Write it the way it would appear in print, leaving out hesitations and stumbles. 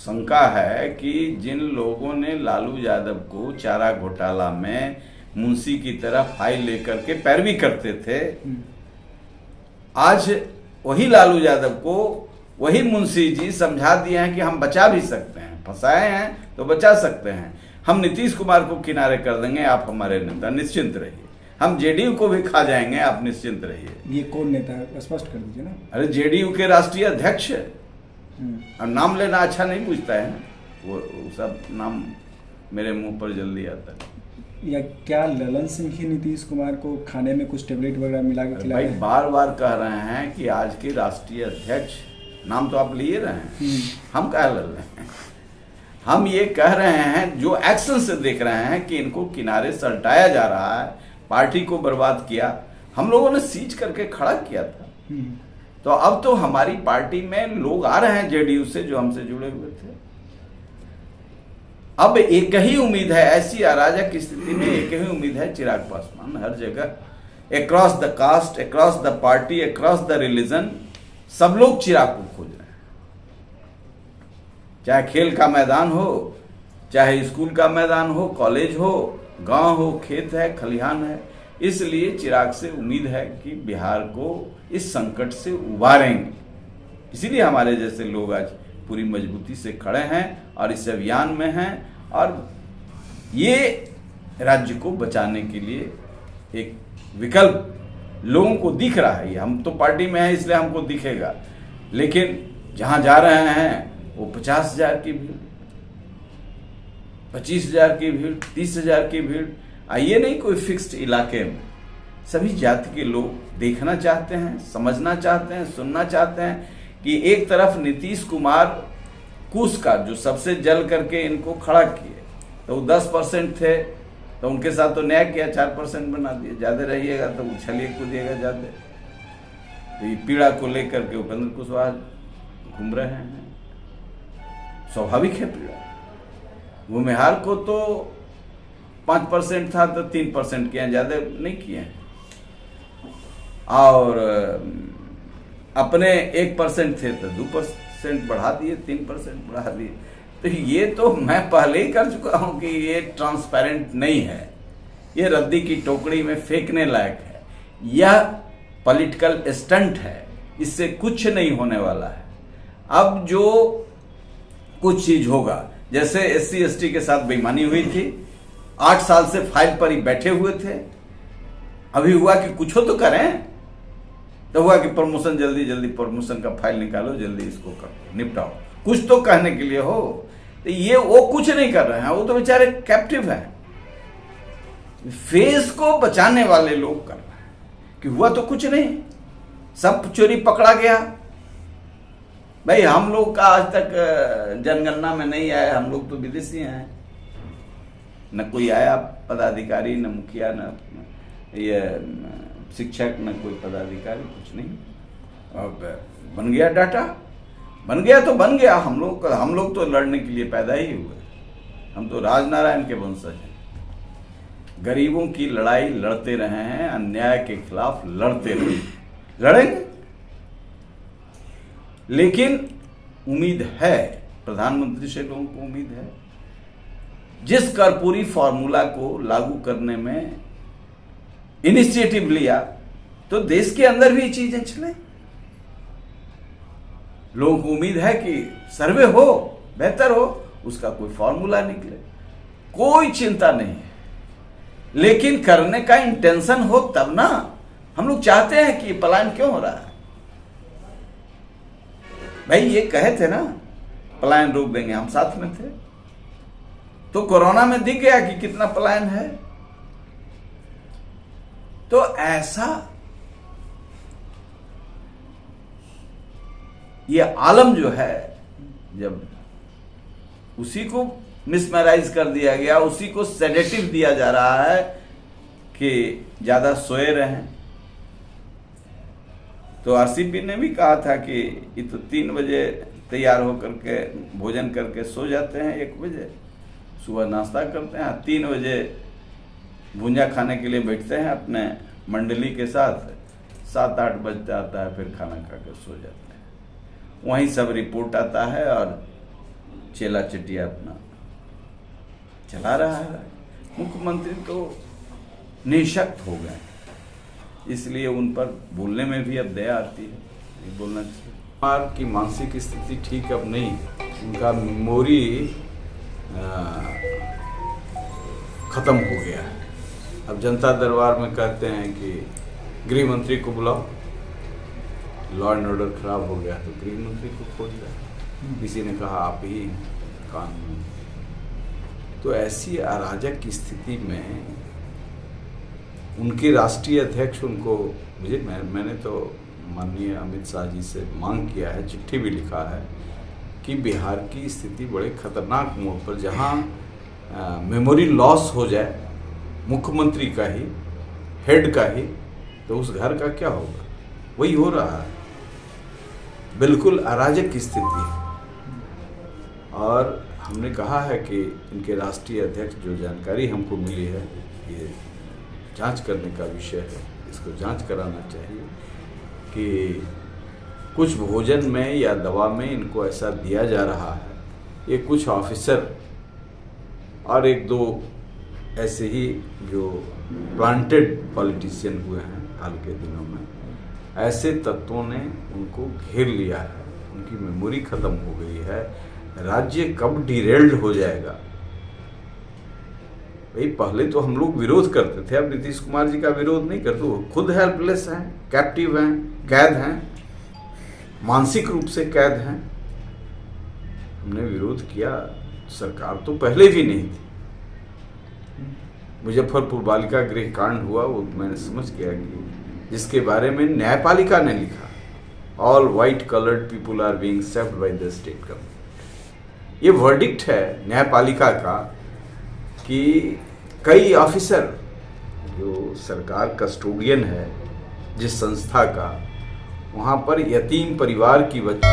शंका है कि जिन लोगों ने लालू यादव को चारा घोटाला में मुंशी की तरह फाइल लेकर के पैरवी करते थे, आज वही लालू यादव को वही मुंशी जी समझा दिए हैं कि हम बचा भी सकते हैं, फंसाए हैं तो बचा सकते हैं, हम नीतीश कुमार को किनारे कर देंगे, आप हमारे नेता निश्चिंत रहिए, हम जेडीयू को भी खा जाएंगे, आप निश्चिंत रहिए। ये कौन नेता है, स्पष्ट कर दीजिए ना। अरे जेडीयू के राष्ट्रीय अध्यक्ष, और नाम लेना अच्छा नहीं पूछता है ना, वो सब नाम मेरे मुंह पर जल्दी आता है। या क्या ललन सिंह ही नीतीश कुमार को खाने में कुछ टेबलेट वगैरह मिला के खिलाए? भाई बार बार कह रहे हैं कि आज के राष्ट्रीय अध्यक्ष, नाम तो आप लिए रहे हैं, हम कह रहे हैं, हम ये कह रहे हैं जो एक्शन से देख रहे हैं कि इनको किनारे सलटाया जा रहा है, पार्टी को बर्बाद किया, हम लोगों ने सीज करके खड़ा किया था। तो अब तो हमारी पार्टी में लोग आ रहे हैं जेडीयू से जो हमसे जुड़े हुए थे। अब एक ही उम्मीद है, ऐसी अराजक स्थिति में एक ही उम्मीद है, चिराग पासवान हर जगह across the caste, across the party, across the religion, सब लोग चिराग को खोज रहे हैं। चाहे खेल का मैदान हो, चाहे स्कूल का मैदान हो, कॉलेज हो, गांव हो, खेत है, खलिहान है, इसलिए चिराग से उम्मीद है कि बिहार को इस संकट से उबारेंगे। इसीलिए हमारे जैसे लोग आज पूरी मजबूती से खड़े हैं और इस अभियान में हैं, और ये राज्य को बचाने के लिए एक विकल्प लोगों को दिख रहा है। हम तो पार्टी में हैं इसलिए हमको दिखेगा, लेकिन जहां जा रहे हैं वो 50,000 की भीड़, 25,000 की भीड़, 30,000 की भीड़, ये नहीं कोई फिक्स्ड इलाके में, सभी जाति के लोग देखना चाहते हैं, समझना चाहते हैं, सुनना चाहते हैं कि एक तरफ नीतीश कुमार कूस का जो सबसे जल करके इनको खड़ा किए, तो वो 10% थे, तो उनके साथ तो न्याय किया, 4% बना दिए, ज्यादा रहिएगा तो उछलिए कूदिएगा ज्यादा। तो ये पीड़ा को लेकर के उपेंद्र कुशवाहा घूम रहे हैं, स्वाभाविक है पीड़ा। भूमिहार को तो 5% था तो 3% किए, ज्यादा नहीं किए, और अपने 1% थे तो 2% बढ़ा दिए, 3% बढ़ा दिए। तो ये तो मैं पहले ही कर चुका हूं कि ये ट्रांसपेरेंट नहीं है, ये रद्दी की टोकरी में फेंकने लायक है, यह पॉलिटिकल स्टंट है, इससे कुछ नहीं होने वाला है। अब जो कुछ चीज होगा, जैसे SC ST के साथ बेईमानी हुई थी, 8 साल से फाइल पर ही बैठे हुए थे, अभी हुआ कि कुछ हो तो करें, तो हुआ कि प्रमोशन, जल्दी जल्दी प्रमोशन का फाइल निकालो, जल्दी इसको करो, निपटाओ, कुछ तो कहने के लिए हो। तो ये वो कुछ नहीं कर रहे हैं, वो तो बेचारे कैप्टिव हैं। फेस को बचाने वाले लोग कर रहे हैं कि हुआ तो कुछ नहीं, सब चोरी पकड़ा गया। भाई हम लोग का आज तक जनगणना में नहीं आया, हम लोग तो विदेशी हैं, न कोई आया पदाधिकारी, न मुखिया, न ये शिक्षक, न कोई पदाधिकारी, कुछ नहीं। अब बन गया डाटा, बन गया तो बन गया। हम लोग तो लड़ने के लिए पैदा ही हुए, हम तो राजनारायण के वंशज हैं, गरीबों की लड़ाई लड़ते रहे हैं, अन्याय के खिलाफ लड़ते रहे, लड़ेंगे। लेकिन उम्मीद है, प्रधानमंत्री से लोगों को उम्मीद है, जिस कर्पूरी फॉर्मूला को लागू करने में इनिशिएटिव लिया तो देश के अंदर भी चीजें चले। लोगों को उम्मीद है कि सर्वे हो, बेहतर हो, उसका कोई फॉर्मूला निकले, कोई चिंता नहीं है। लेकिन करने का इंटेंशन हो तब ना। हम लोग चाहते हैं कि पलायन क्यों हो रहा है। भाई ये कहे थे ना पलायन रोक देंगे, हम साथ में थे, तो कोरोना में दिख गया कि कितना पलायन है। तो ऐसा ये आलम जो है, जब उसी को मिसमराइज कर दिया गया, उसी को सेडेटिव दिया जा रहा है कि ज्यादा सोए रहें। तो RCP ने भी कहा था कि ये तो 3 बजे तैयार होकर के भोजन करके सो जाते हैं, 1 बजे सुबह नाश्ता करते हैं, 3 बजे भुंजा खाने के लिए बैठते हैं अपने मंडली के साथ, 7-8 बजते आता है, फिर खाना खा के सो जाते हैं। वहीं सब रिपोर्ट आता है और चेला चटिया अपना चला रहा है। मुख्यमंत्री तो निःशक्त हो गए, इसलिए उन पर बोलने में भी अब दया आती है, नहीं बोलना चाहिए। कुमार की मानसिक स्थिति ठीक अब नहीं, उनका मेमोरी खत्म हो गया है। अब जनता दरबार में कहते हैं कि गृह मंत्री को बुलाओ, लॉ एंड ऑर्डर खराब हो गया तो गृह मंत्री को खोज रहा, किसी ने कहा आप ही कानून। तो ऐसी अराजक स्थिति में उनके राष्ट्रीय अध्यक्ष उनको मैंने तो माननीय अमित शाह जी से मांग किया है, चिट्ठी भी लिखा है कि बिहार की स्थिति बड़े खतरनाक मोड़ पर, जहां मेमोरी लॉस हो जाए मुख्यमंत्री का ही, हेड का ही, तो उस घर का क्या होगा। वही हो रहा है, बिल्कुल अराजक स्थिति है। और हमने कहा है कि इनके राष्ट्रीय अध्यक्ष, जो जानकारी हमको मिली है, ये जांच करने का विषय है, इसको जांच कराना चाहिए कि कुछ भोजन में या दवा में इनको ऐसा दिया जा रहा है। ये कुछ ऑफिसर और एक दो ऐसे ही जो प्लांटेड पॉलिटिशियन हुए हैं हाल के दिनों में, ऐसे तत्वों ने उनको घेर लिया है, उनकी मेमोरी खत्म हो गई है। राज्य कब डिरेल्ड हो जाएगा। भाई पहले तो हम लोग विरोध करते थे, अब नीतीश कुमार जी का विरोध नहीं करते, वो खुद हेल्पलेस हैं, कैप्टिव हैं, कैद हैं, मानसिक रूप से कैद हैं। हमने विरोध किया, सरकार तो पहले भी नहीं थी। मुजफ्फरपुर बालिका गृह कांड हुआ, वो मैंने समझ गया कि जिसके बारे में न्यायपालिका ने लिखा, all white coloured people are being served by the state government. ये वर्डिक्ट है न्यायपालिका का कि कई ऑफिसर, जो सरकार कस्टोडियन है जिस संस्था का, वहाँ पर यतीम परिवार की बच्ची